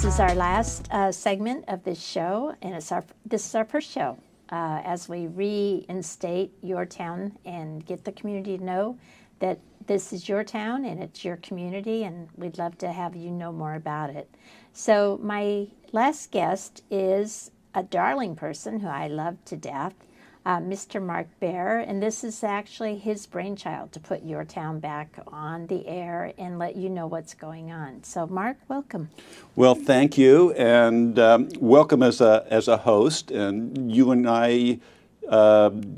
This is our last segment of this show, and this is our first show as we reinstate your town and get the community to know that this is your town and it's your community, and we'd love to have you know more about it. So my last guest is a darling person who I love to death, Mr. Mark Baer, and this is actually his brainchild to put your town back on the air and let you know what's going on. So Mark, welcome. Well, thank you, and welcome as a host. And you and I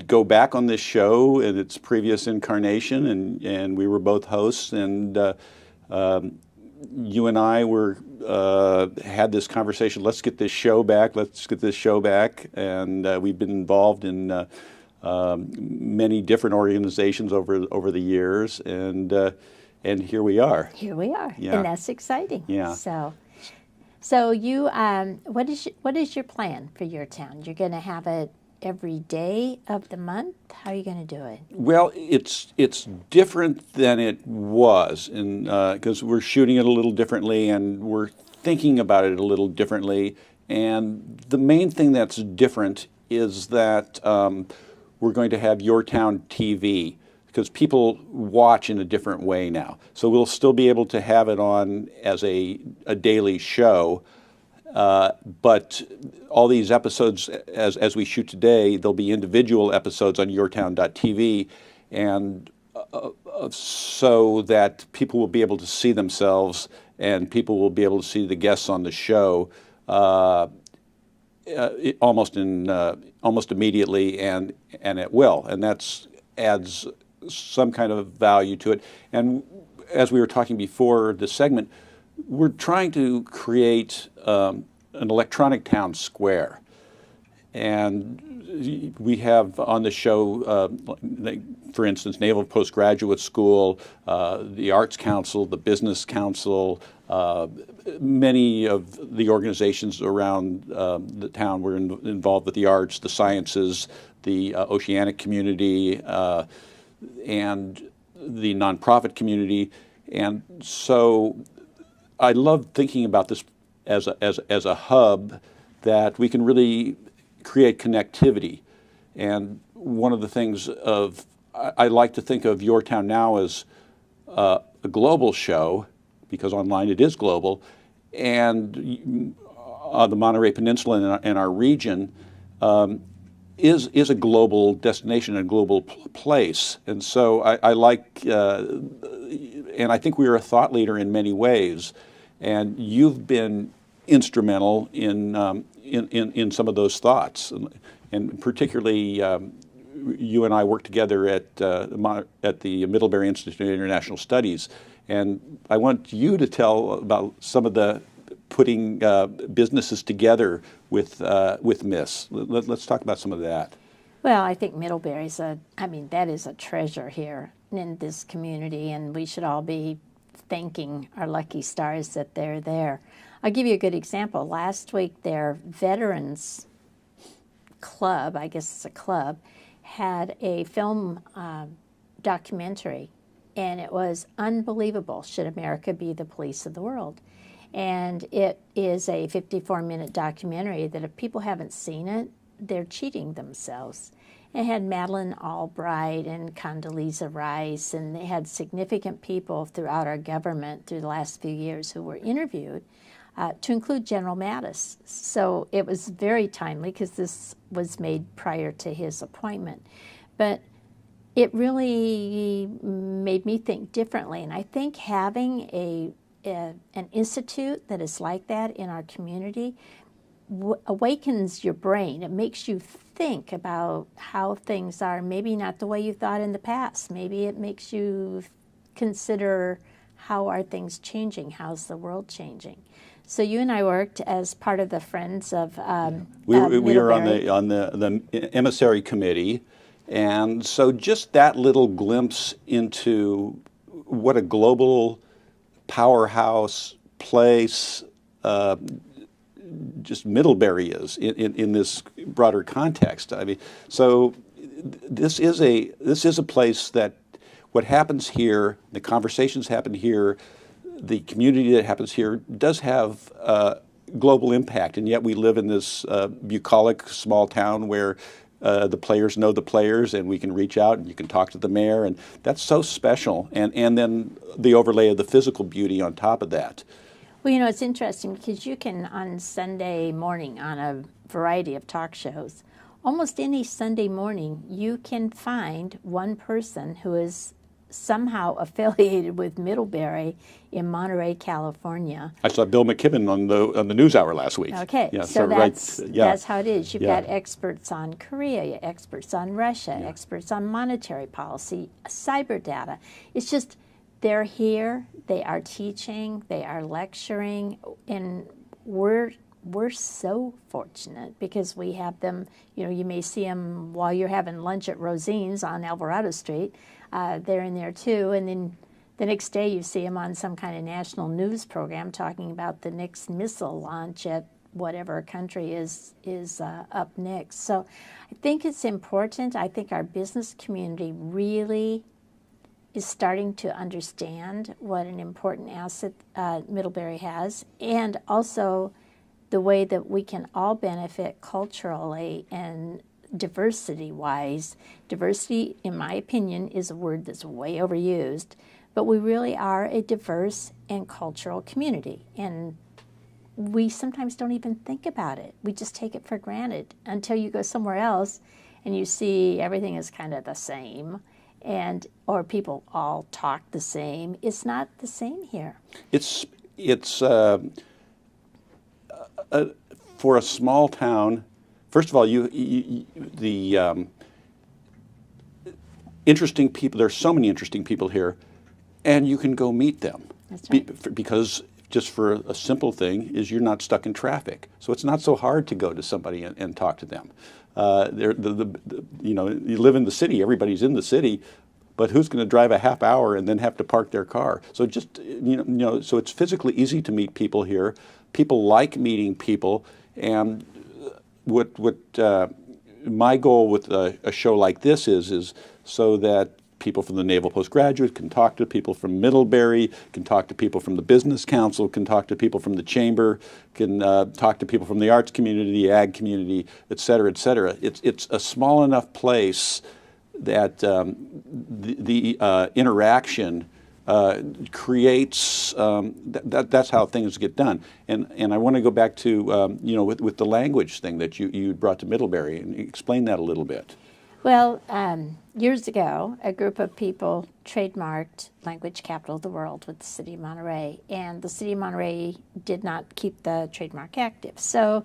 go back on this show in its previous incarnation, and we were both hosts, and you and I had this conversation. Let's get this show back. And we've been involved in many different organizations over the years, and here we are. Here we are, yeah. And that's exciting. Yeah. So you, what is your plan for your town? You're going to have it every day of the month? How are you going to do it? Well, it's different than it was, because we're shooting it a little differently, and we're thinking about it a little differently. And the main thing that's different is that we're going to have Your Town TV, because people watch in a different way now. So we'll still be able to have it on as a daily show. But all these episodes, as we shoot today, there'll be individual episodes on yourtown.tv, and so that people will be able to see themselves, and people will be able to see the guests on the show almost immediately and at will, and that adds some kind of value to it. And as we were talking before the segment, we're trying to create an electronic town square, and we have on the show, for instance, Naval Postgraduate School, the Arts Council, the Business Council, many of the organizations around the town were involved with the arts, the sciences, the oceanic community, and the nonprofit community. And so I love thinking about this as a hub that we can really create connectivity. And one of the things I like to think of Your Town now as a global show, because online it is global, and the Monterey Peninsula in our region is a global destination, a global place. And so I like, and I think we are a thought leader in many ways. And you've been instrumental in some of those thoughts, and particularly you and I worked together at the Middlebury Institute of International Studies. And I want you to tell about some of the putting businesses together with MISS. Let's talk about some of that. Well, I think Middlebury's that is a treasure here in this community, and we should all be thanking our lucky stars that they're there. I'll give you a good example. Last week, their Veterans Club, I guess it's a club, had a film documentary, and it was unbelievable. Should America be the police of the world? And it is a 54-minute documentary that if people haven't seen it, they're cheating themselves. It had Madeleine Albright and Condoleezza Rice, and they had significant people throughout our government through the last few years who were interviewed, to include General Mattis. So it was very timely because this was made prior to his appointment. But it really made me think differently, and I think having an institute that is like that in our community awakens your brain. It makes you think about how things are, maybe not the way you thought in the past. Maybe it makes you consider how are things changing, how's the world changing. So you and I worked as part of the Friends of we were on the emissary committee, and so just that little glimpse into what a global powerhouse place just Middlebury is in this broader context. I mean, so this is a place that what happens here, the conversations happen here, the community that happens here does have global impact, and yet we live in this bucolic small town where the players know the players, and we can reach out and you can talk to the mayor, and that's so special. And then the overlay of the physical beauty on top of that. Well, you know, it's interesting because you can, on Sunday morning, on a variety of talk shows, almost any Sunday morning, you can find one person who is somehow affiliated with Middlebury in Monterey, California. I saw Bill McKibben on the NewsHour last week. Okay, yeah, so that's how it is. You've Yeah. got experts on Korea, experts on Russia, experts on monetary policy, cyber data. It's just, they're here, they are teaching, they are lecturing, and we're so fortunate because we have them. You know, you may see them while you're having lunch at Rosine's on Alvarado Street. They're in there too, and then the next day you see them on some kind of national news program talking about the next missile launch at whatever country is up next. So I think it's important. I think our business community really is starting to understand what an important asset Middlebury has, and also the way that we can all benefit culturally and diversity-wise. Diversity, in my opinion, is a word that's way overused, but we really are a diverse and cultural community, and we sometimes don't even think about it. We just take it for granted until you go somewhere else and you see everything is kind of the same, or people all talk the same. It's not the same here. It's for a small town. First of all, the interesting people. There's so many interesting people here, and you can go meet them. That's right. Because just for a simple thing is you're not stuck in traffic, so it's not so hard to go to somebody and talk to them. You know, you live in the city. Everybody's in the city, but who's going to drive a half hour and then have to park their car? So just so it's physically easy to meet people here. People like meeting people, and what my goal with a show like this is so that people from the Naval Postgraduate can talk to people from Middlebury, can talk to people from the Business Council, can talk to people from the Chamber, can talk to people from the arts community, the ag community, et cetera, et cetera. It's a small enough place that the interaction creates, that's how things get done. And I want to go back to, with the language thing that you brought to Middlebury, and explain that a little bit. Well, years ago, a group of people trademarked Language Capital of the World with the City of Monterey, and the City of Monterey did not keep the trademark active. So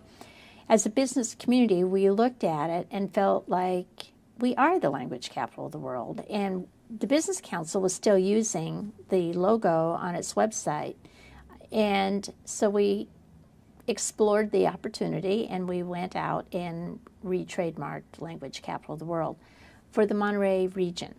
as a business community, we looked at it and felt like we are the language capital of the world. And the Business Council was still using the logo on its website. And so we explored the opportunity, and we went out and re-trademarked Language Capital of the World for the Monterey region,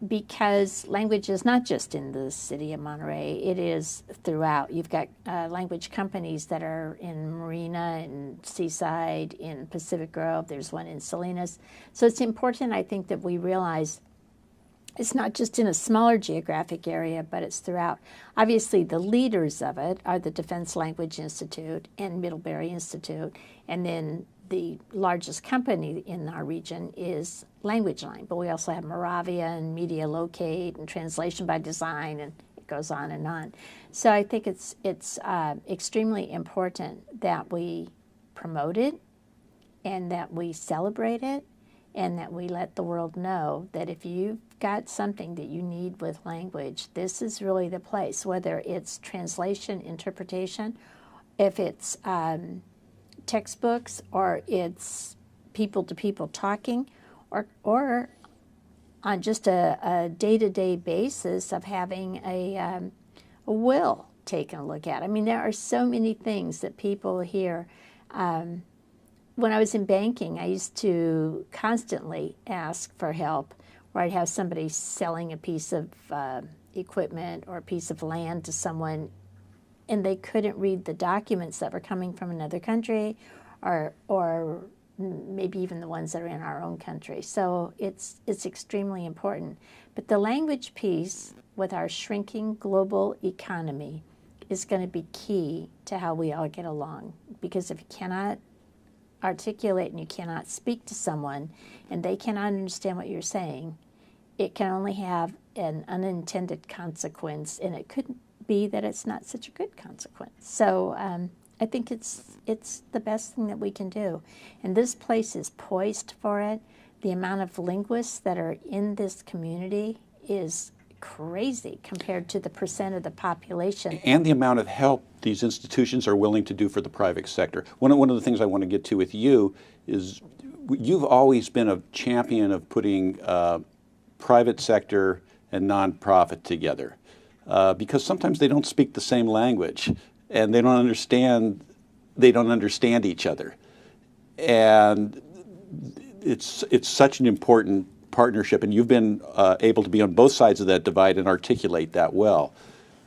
because language is not just in the city of Monterey, it is throughout. You've got language companies that are in Marina and Seaside, in Pacific Grove, there's one in Salinas. So it's important, I think, that we realize it's not just in a smaller geographic area, but it's throughout. Obviously, the leaders of it are the Defense Language Institute and Middlebury Institute, and then the largest company in our region is Language Line, but we also have Moravia and Media Locate and Translation by Design, and it goes on and on. So I think it's extremely important that we promote it and that we celebrate it and that we let the world know that if you've got something that you need with language, this is really the place, whether it's translation, interpretation, if it's textbooks, or it's people-to-people talking, or on just a day-to-day basis of having a will taken a look at. I mean, there are so many things that people hear. When I was in banking, I used to constantly ask for help, where I'd have somebody selling a piece of equipment or a piece of land to someone, and they couldn't read the documents that were coming from another country, or maybe even the ones that are in our own country. So it's extremely important. But the language piece, with our shrinking global economy, is going to be key to how we all get along. Because if you cannot articulate and you cannot speak to someone and they cannot understand what you're saying, it can only have an unintended consequence, and it could be that it's not such a good consequence. So I think it's the best thing that we can do. And this place is poised for it. The amount of linguists that are in this community is crazy compared to the percent of the population. And the amount of help these institutions are willing to do for the private sector. One of the things I want to get to with you is you've always been a champion of putting private sector and nonprofit together, because sometimes they don't speak the same language and they don't understand each other, and it's such an important partnership, and you've been able to be on both sides of that divide and articulate that well,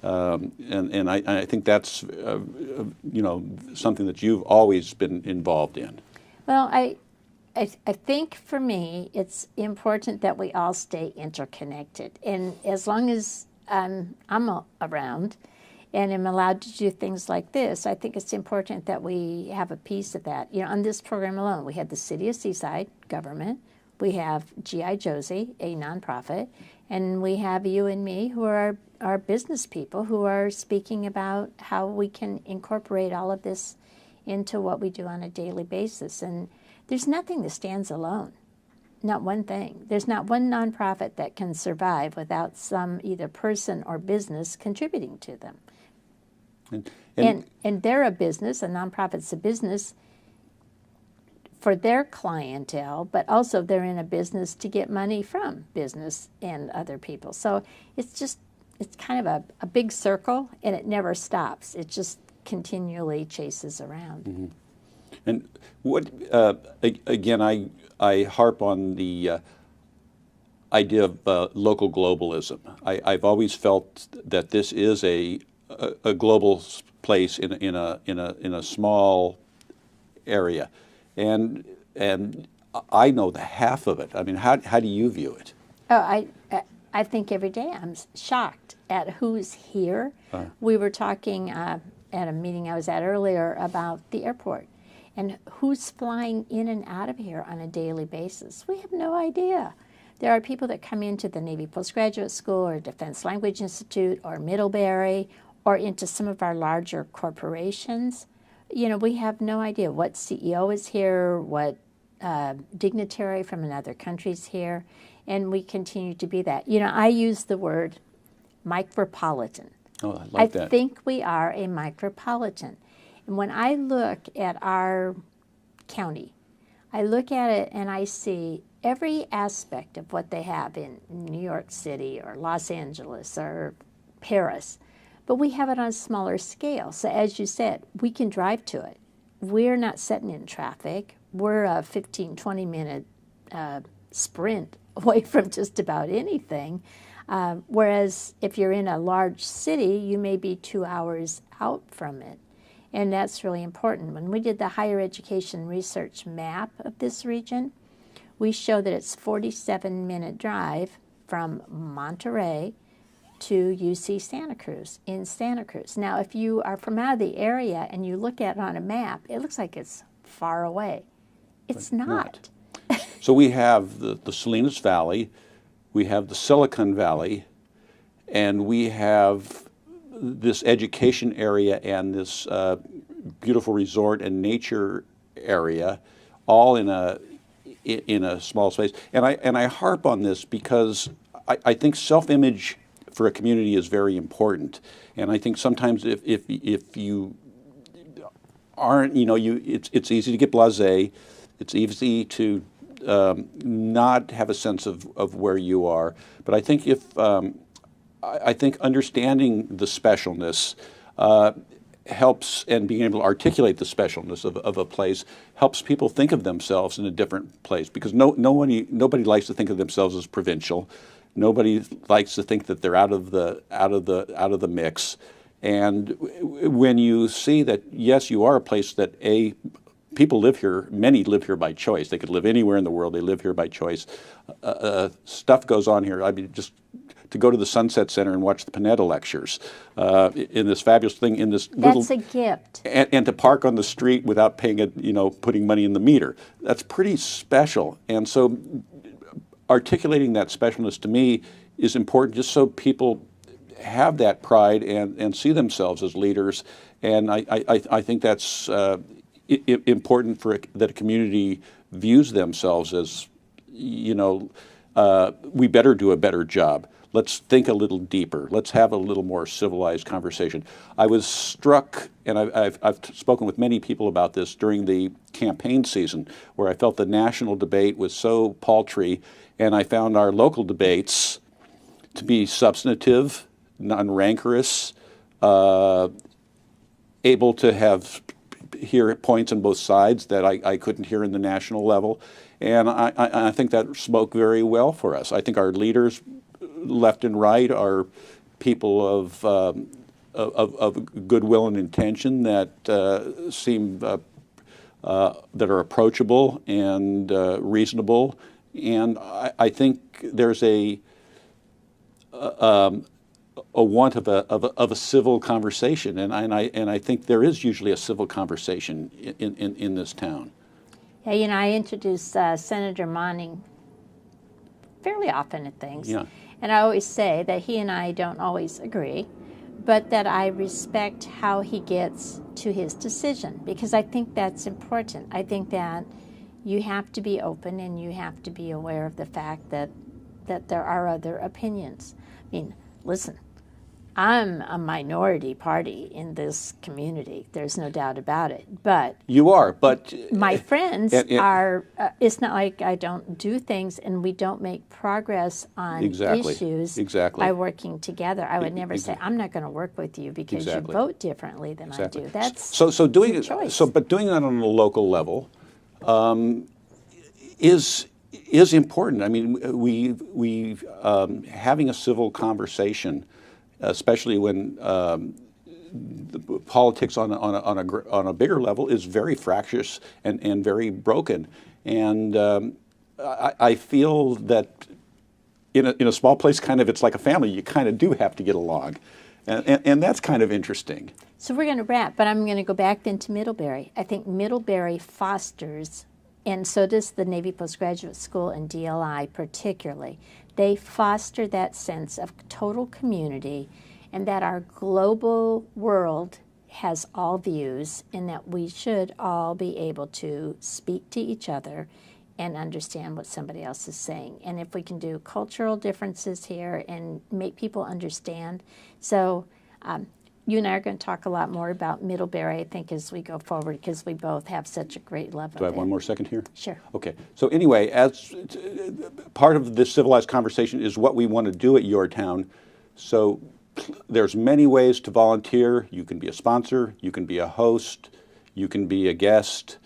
and I think that's something that you've always been involved in. Well, I think for me, it's important that we all stay interconnected. And as long as I'm around and am allowed to do things like this, I think it's important that we have a piece of that. On this program alone, we had the City of Seaside government, we have G.I. Josie, a nonprofit, and we have you and me, who are our business people, who are speaking about how we can incorporate all of this into what we do on a daily basis. And there's nothing that stands alone, not one thing. There's not one nonprofit that can survive without some either person or business contributing to them. And they're a business, a nonprofit's a business for their clientele, but also they're in a business to get money from business and other people. So it's kind of a big circle, and it never stops. It just continually chases around. Mm-hmm. And what again, I harp on the idea of local globalism. I've always felt that this is a global place in a small area, and I know the half of it. I mean, how do you view it? Oh, I think every day I'm shocked at who's here. We were talking at a meeting I was at earlier about the airport. And who's flying in and out of here on a daily basis? We have no idea. There are people that come into the Navy Postgraduate School or Defense Language Institute or Middlebury or into some of our larger corporations. We have no idea what CEO is here, what dignitary from another country is here, and we continue to be that. I use the word micropolitan. Oh, I like that. I think we are a micropolitan. And when I look at our county, I look at it and I see every aspect of what they have in New York City or Los Angeles or Paris, but we have it on a smaller scale. So as you said, we can drive to it. We're not sitting in traffic. We're a 15, 20-minute sprint away from just about anything. Whereas if you're in a large city, you may be 2 hours out from it. And that's really important. When we did the higher education research map of this region, we show that it's 47-minute drive from Monterey to UC Santa Cruz, in Santa Cruz. Now, if you are from out of the area and you look at it on a map, it looks like it's far away. It's not. So we have the Salinas Valley, we have the Silicon Valley, and we have this education area and this beautiful resort and nature area, all in a small space. And I harp on this because I think self-image for a community is very important. And I think sometimes if you aren't, it's easy to get blasé. It's easy to not have a sense of where you are. But I think I think understanding the specialness helps, and being able to articulate the specialness of a place helps people think of themselves in a different place. Because nobody likes to think of themselves as provincial. Nobody likes to think that they're out of the mix. And when you see that, yes, you are a place that people live here, many live here by choice. They could live anywhere in the world. They live here by choice. Stuff goes on here. I mean, just to go to the Sunset Center and watch the Panetta lectures in this fabulous thing in this little. That's a gift. And to park on the street without paying it, putting money in the meter. That's pretty special. And so articulating that specialness to me is important just so people have that pride and see themselves as leaders. And I think that's important that a community views themselves as, we better do a better job. Let's think a little deeper. Let's have a little more civilized conversation. I was struck, and I've spoken with many people about this during the campaign season, where I felt the national debate was so paltry, and I found our local debates to be substantive, non-rancorous, able to hear points on both sides that I couldn't hear in the national level. And I think that spoke very well for us. I think our leaders, left and right, are people of goodwill and intention that seem that are approachable and reasonable. And I think there's a want of a civil conversation, and I think there is usually a civil conversation in this town. Yeah, I introduce Senator Monning fairly often at things. Yeah. And I always say that he and I don't always agree, but that I respect how he gets to his decision, because I think that's important. I think that you have to be open and you have to be aware of the fact that there are other opinions. I mean, listen, I'm a minority party in this community. There's no doubt about it. But you are, but my friends are. It's not like I don't do things and we don't make progress on issues by working together. I would never say I'm not going to work with you because you vote differently than I do. That's so doing it. But doing that on a local level is important. I mean, we having a civil conversation, especially when the politics on a bigger level is very fractious and very broken. And I feel that in a small place, kind of, it's like a family. You kind of do have to get along, and that's kind of interesting. So we're going to wrap, but I'm going to go back then to Middlebury. I think Middlebury fosters, and so does the Navy Postgraduate School and DLI particularly. They foster that sense of total community, and that our global world has all views, and that we should all be able to speak to each other and understand what somebody else is saying. And if we can do cultural differences here and make people understand. So you and I are going to talk a lot more about Middlebury, I think, as we go forward, because we both have such a great love of it. Do I have one more second here? Sure. Okay. So anyway, as part of this civilized conversation is what we want to do at your town. So there's many ways to volunteer. You can be a sponsor, you can be a host, you can be a guest,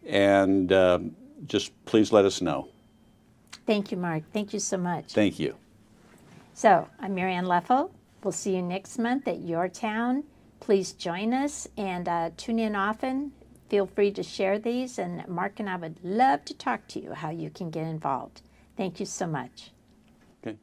and just please let us know. Thank you, Mark. Thank you so much. Thank you. So I'm Mary Ann Leffel. We'll see you next month at your town. Please join us and tune in often. Feel free to share these, and Mark and I would love to talk to you how you can get involved. Thank you so much. Okay.